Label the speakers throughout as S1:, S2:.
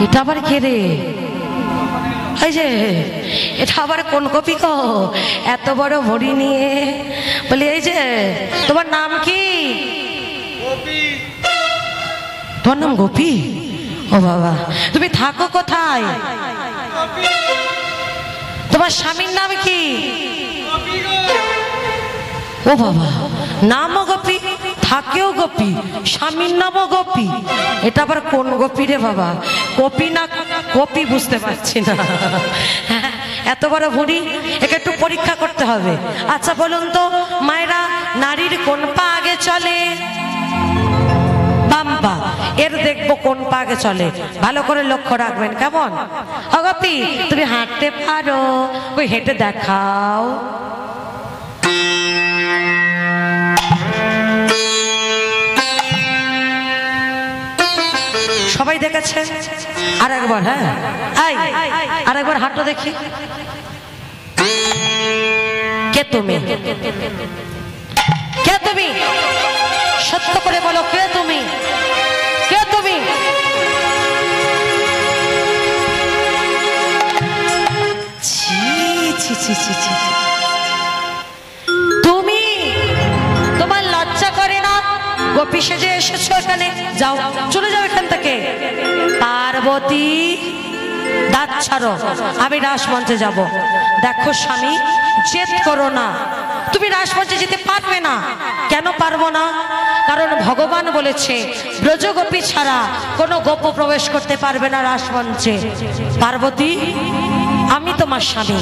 S1: এটা আবার কে রে? এই যে এটা আবার কোন গোপী গো, এত বড় ভরি নিয়ে? বলি এই যে তোমার নাম কি? তোমার নাম গোপী? ও বাবা, তুমি থাকো কোথায়? তোমার স্বামীর নাম কি? ও বাবা, নামও গোপী, থাকেও গোপী, স্বামীর নামও গোপী। এটা আবার কোন গোপী রে বাবা? কপি না কপি বুঝতে পারছি না। এত বড় ভুঁড়ি, একে একটু পরীক্ষা করতে হবে। আচ্ছা বলুন তো মায়েরা, নারীর কোন পা আগে চলে? বাম পা। এর দেখবো কোন পা আগে চলে, ভালো করে লক্ষ্য রাখবেন কেমন? ও গোপী, তুমি হাঁটতে পারো? ওই হেঁটে দেখাও। সবাই দেখেছেন? আর একবার, হ্যাঁ আর একবার হাঁটো দেখি। কে তুমি? কে তুমি? সত্য করে বলো, কে তুমি? কে তুমি? তুমি? তোমার লজ্জা করে না? গোপী সেজে এসেছো এখানে? যাও, চলে যাও এখান থেকে। পার্বতী, দাঁত ছাড়ো, আমি রাসমঞ্চে যাব। দেখো স্বামী, জেদ করো না, তুমি রাসমঞ্চে যেতে পারবে না। কেন পারবো না? কারণ ভগবান বলেছে ব্রজগোপী ছাড়া কোনো গোপ প্রবেশ করতে পারবে না রাসমঞ্চে। পার্বতী, আমি তোমার স্বামী,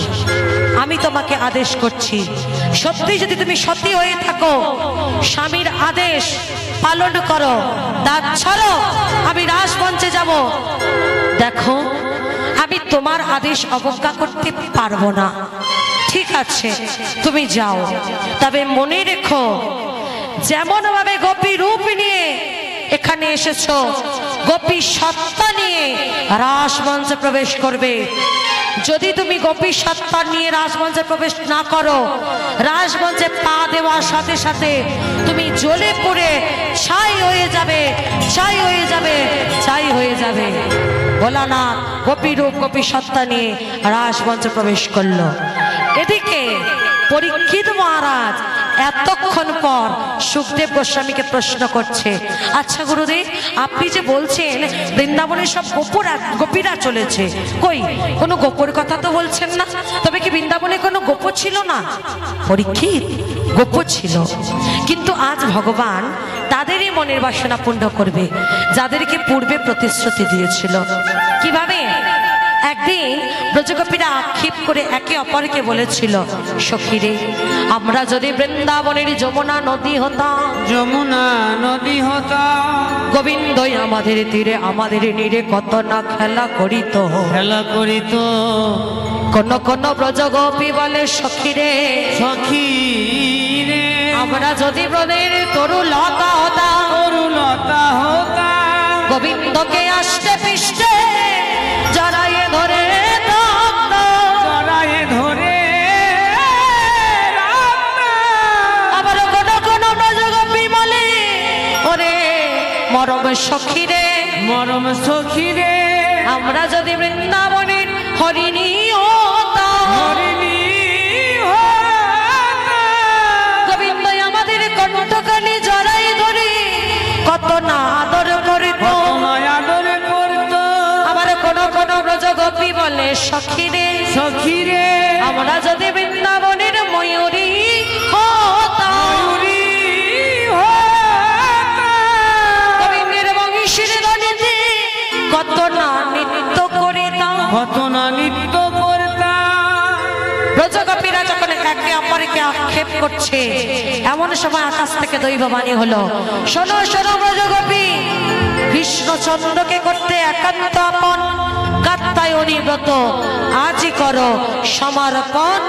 S1: আমি তোমাকে আদেশ করছি, সত্যি যদি তুমি সতী হয়ে থাকো, স্বামীর আদেশ পালন করো, দাঁত ছাড়ো, আমি রাসমঞ্চে যাব। দেখো, আমি তোমার আদেশ অবজ্ঞা করতে পারবো না। ঠিক আছে, তুমি যাও, তবে মনে রেখো, যেমন ভাবে গোপী রূপ নিয়ে এখানে এসেছো, গোপী সত্তা নিয়ে রাসমঞ্চে প্রবেশ করবে। যদি তুমি গোপী সত্তা নিয়ে রাসমঞ্চে প্রবেশ না করো, রাসমঞ্চে পা দেওয়ার সাথে সাথে তুমি জ্বলে পুড়ে ছাই হয়ে যাবে, ছাই হয়ে যাবে, ছাই হয়ে যাবে। ভোলানাথ গোপী রূপ, গোপী সত্তা নিয়ে রাসমঞ্চে প্রবেশ করলো। এদিকে পরীক্ষিত মহারাজ এতক্ষণ পর সুখদেব গোস্বামীকে প্রশ্ন করছে, আচ্ছা গুরুদেব, আপনি যে বলছেন বৃন্দাবনের সব গোপীরা চলেছে, কই কোনো গোপর কথা তো বলছেন না? তবে কি বৃন্দাবনে কোনো গোপ ছিল না? পরীক্ষিত, গোপ ছিল, কিন্তু আজ ভগবান তাদেরই মনের বাসনা পূর্ণ করবে যাদেরকে পূর্বে প্রতিশ্রুতি দিয়েছিল। কিভাবে? একদিন ব্রজগোপীরা আক্ষেপ করে একে অপরকে বলেছিল, সখীরে, আমরা যদি বৃন্দাবনের যমুনা নদী হতাম,
S2: যমুনা নদী হতাম,
S1: গোবিন্দই আমাদের তীরে আমাদের নীরে কত না খেলা করিত,
S2: খেলা করিত।
S1: কোন কোন ব্রজগোপী বলে, সখীরে,
S2: সখীরে,
S1: আমরা যদি ব্রজের তরুলতা হতাম,
S2: তরুলতা হতাম,
S1: গোবিন্দকে আষ্টে পৃষ্ঠে জড়াইয়ে ধরে,
S2: জড়াইয়ে ধরে,
S1: আবার কোন কোন ব্রজগোপী বলে, ওরে মরম সখীরে,
S2: মরম সখীরে,
S1: আমরা যদি বৃন্দাবনের হরিণী হতাম,
S2: হরিণী
S1: গোবিন্দ আমাদের কণ্ঠকালি জড়াই ধরে কত না আদর করিত,
S2: আদর করত।
S1: আবার কোন কোন ব্রজগোপী বলে, সখীরে,
S2: সখীরে,
S1: আমরা যদি বৃন্দাবনের ময়ূরী হতাম,
S2: ময়ূরী
S1: গোবিন্দের বংশীর ধ্বনিতে কত না নৃত্য করিতাম,
S2: কত না নৃত্য করতাম।
S1: ব্রজগোপীরা যখন একে অপরকে আক্ষেপ করছে, এমন সময় আকাশ থেকে দৈববাণী হলো, শোনো শোনো ব্রজগোপী, কৃষ্ণচন্দ্রকে করতে একান্ত আপন কাত্যায়নী ব্রত আজই করো সমর্পণ,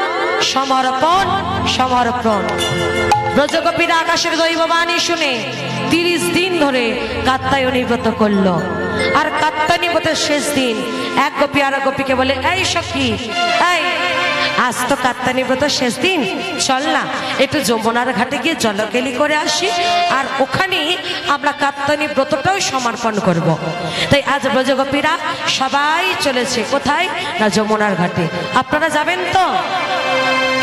S1: সমর্পণ, সমর্পণ। ব্রজগোপীরা আকাশের দৈববাণী শুনে 30 দিন ধরে কাত্যায়নী ব্রত করলো। আর কাত্যায়নী ব্রতের শেষ দিন এক গোপী আর গোপীকে বলে, এই সখী, এই আজ তো কাত্যায়নী ব্রত শেষ দিন, চল না একটু যমুনার ঘাটে গিয়ে জলকেলি করে আসি, আর ওখানে আমরা কাত্যায়নী ব্রতটাও সমর্পণ করব। তাই আজ ব্রজগোপীরা সবাই চলেছে কোথায় না যমুনার ঘাটে। আপনারা যাবেন তো?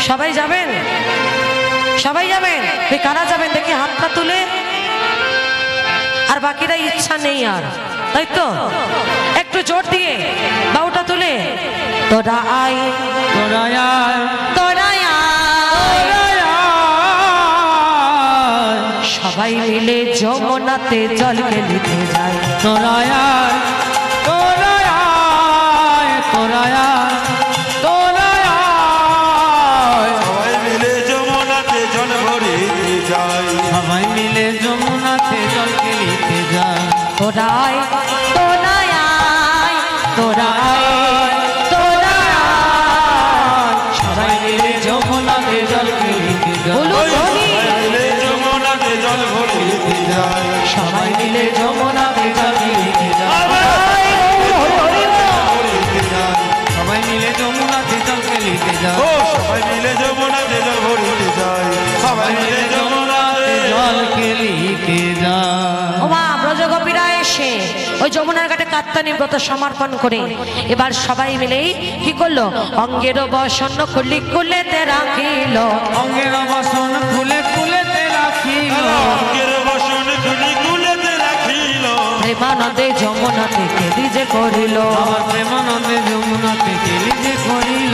S1: সবাই যাবেন? সবাই যাবেন? কারা যাবেন দেখি হাতটা তুলে। আর বাকিরা ইচ্ছা নেই আর, তাই তো? একটু জোর দিয়ে বাউটা তুলে তোরা আয়
S2: তোরা আয়
S1: তোরা আয় সবাই মিলে যমুনাতে জল খেলিতে যায়।
S2: তোরা আয় তোরা আয় তোরা আয় তোরা আয়
S3: সবাই মিলে যমুনাতে জল ভরিতে যায়।
S2: সবাই মিলে যমুনাতে জল খেলিতে যায়।
S1: তোরা আয় তোরা আয় তোরা আয় তোরা আয়
S2: সবাই মিলে যমুনাতে জল খেলিতে যায়।
S1: বলুন ধ্বনি।
S3: সবাই মিলে যমুনাতে জল ভরিতে যায়।
S2: সবাই মিলে যমুনাতে জল খেলিতে যায়।
S3: ভরিতে যায়।
S2: সবাই মিলে যমুনাতে জল খেলিতে যায়।
S3: ও সবাই মিলে যমুনাতে জল ভরিতে যায়। সবাই মিলে যমুনাতে
S2: জল খেলিতে যায়।
S1: ওমা ব্রজগোপীরা এসে ওই যমুনার ঘাটে কাত্তানি ব্রত সমর্পণ করে এবার সবাই মিলেই কি করলো? অঙ্গের বসন খুলি খুলেতে রাখিল।
S2: অঙ্গের বাসন খুলে খুলেতে রাখিল।
S3: অঙ্গের বসন খুলি খুলেতে রাখিল।
S1: প্রেমানন্দে যমুনা থেকে নিজে করিল।
S2: আমার প্রেমানন্দে যমুনাতে খেলিতে করিল।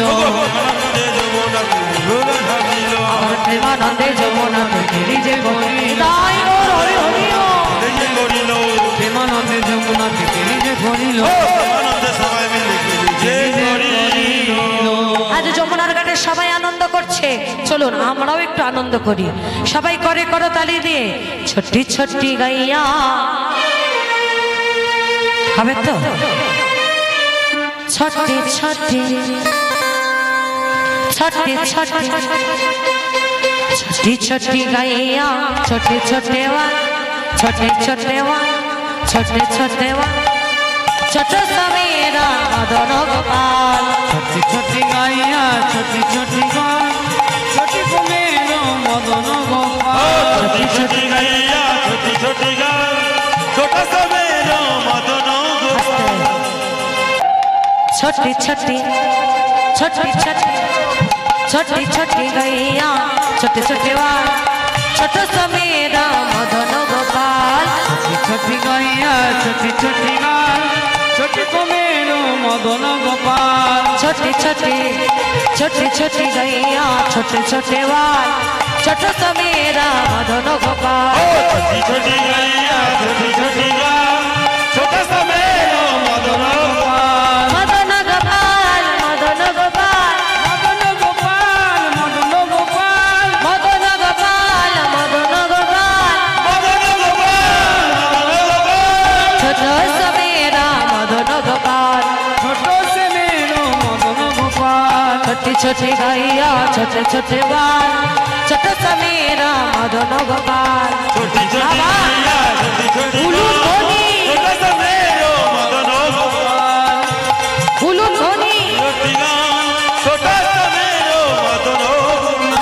S3: আনন্দে যমুনাতে ভুলে থাকিল।
S1: আমার প্রেমানন্দে যমুনা থেকে নিজে করিল। তাই ওর হরি হরি ও।
S3: নিজে করিল।
S2: প্রেমানন্দে যমুনাতে খেলিতে করিল।
S3: ও আনন্দে সবাই মিলে নিজে করিল।
S1: আজ যমুনার ঘাটে সবাই আনন্দ করছে, চলুন আমরাও একটু আনন্দ করি। সবাই করে করো তালি দিয়ে ছোটি ছোটি গাইয়া হবে তো? ছোটি ছোটি ছোটি ছোটি ছোটি ছোটি গাইয়া ছোটে ছোটে ওয়া ছোটে ছোটে ওয়া ছোটে ছোটে ওয়া ছোট সমেরা মদন গোপাল।
S2: ছোটি ছোটি গাইয়া ছোটি ছোটি গান ছোটি কুমের মদন গোপাল।
S3: ছোটি ছোটি গাইয়া ছোটি ছোটি গান ছোট সবের মদন গোপাল।
S1: छोटी छोटी छोटी छोटी छोटी छोटी गैया छोटे छोटे वाल छोटो समेरा मदन गोपाल।
S2: ছোটি ছোটি গাইয়া ছোটি ছোটি গান ছোটি কুমের মদন গোপাল।
S1: छोटी छोटी छोटी छोटी गैया छोटे छोटे वाल छोटो समेरा मदन गोपाल।
S3: छोटी छोटी गाइया छोटी छोटी गान ছোট সবের মদন গোপাল।
S1: मदन गोपाल मदन गोपाल
S2: মদন গোপাল মদন গোপাল।
S1: मदन गोपाल मदन गोपाल
S3: মদন গোপাল মদন গোপাল।
S1: छोटो समेरा मदन गोपाल।
S2: ছোট সেমের মদন গোপাল।
S1: छोटी छोटी गैया छोटे छोटे बाल छोटो समेरा मदन गोपाल।
S3: छोटी छोटी गाइया छोटी छोटी
S1: उलू ध्वनि
S3: ছোট সবের মদন গোপাল।
S1: उलू ध्वनि
S3: ছোটি গান ছোট সবের মদন গোপাল।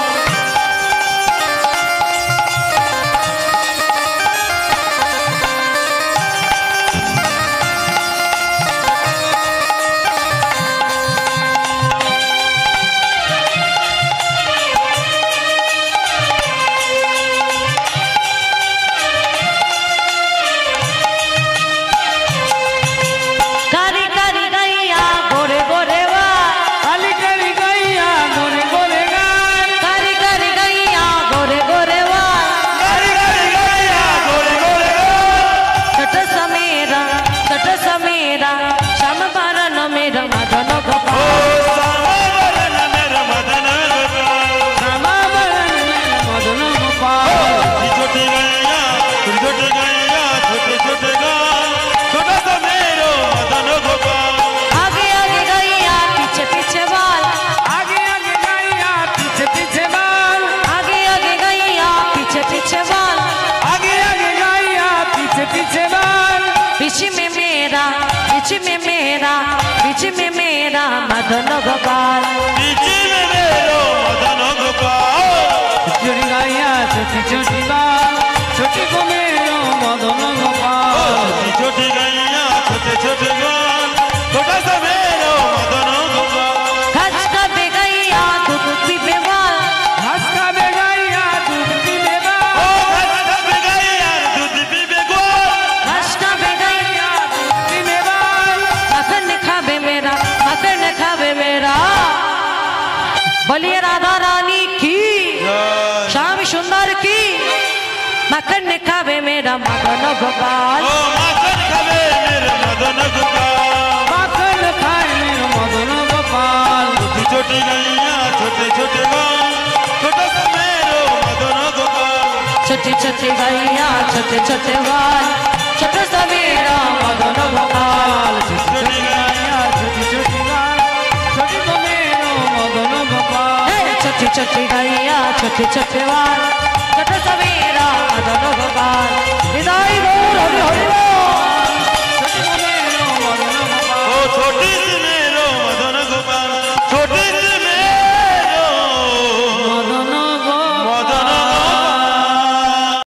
S1: कारी कारी गैया गोरे गोरे बाल
S2: কালি কালি গাইয়া গোরে গোরে গান।
S1: कारी कारी गैया गोरे गोरे बाल
S3: গাড়ি গাড়ি গাইয়া গোরে গোরে
S1: छोटो समेरा श्याम बारन मेरा मदन
S3: ও
S1: गोपाल।
S3: সামবরণ মেরা মদন গোপাল।
S2: শ্যামা বরণ মের মদন গোপাল।
S3: छोटी गाइया छोटी गाइया छोटे छोटे गान छोटा सा मेरो मदन गोपाल।
S1: आगे आगे गैया पीछे पीछे बाल
S2: आगे आगे गाइया पीछे पीछे बाल।
S1: आगे आगे गैया पीछे पीछे बाल
S2: आगे आगे गाइया पीछे पीछे बाल।
S1: बीच में मेरा मदन गोपाल।
S3: बीच में मेरो मदन गोपाल।
S2: छोटी गाइया छोटी छोटी बाल छोटी कुमेर मदन गोपाल।
S3: छोटी गाइया छोटे छोटे गान
S1: मक्खन खावे मेरा मदन गोपाल
S3: ओ माखन खावे मेरे मदन गोपाल
S2: माखन खाए मेरे मदन गोपाल
S3: छोटी छोटी गैया छोटे छोटे गाय छोटा सा मेरो मदन गोपाल
S1: छोटी छोटी गैया छोटे छोटे गाय छोटा सा मेरा मदन गोपाल
S2: छोटी गैया छोटी छोटी गाय छोटी तो मेरो मदन गोपाल
S1: छोटी छोटी गैया छोटे छोटे गाय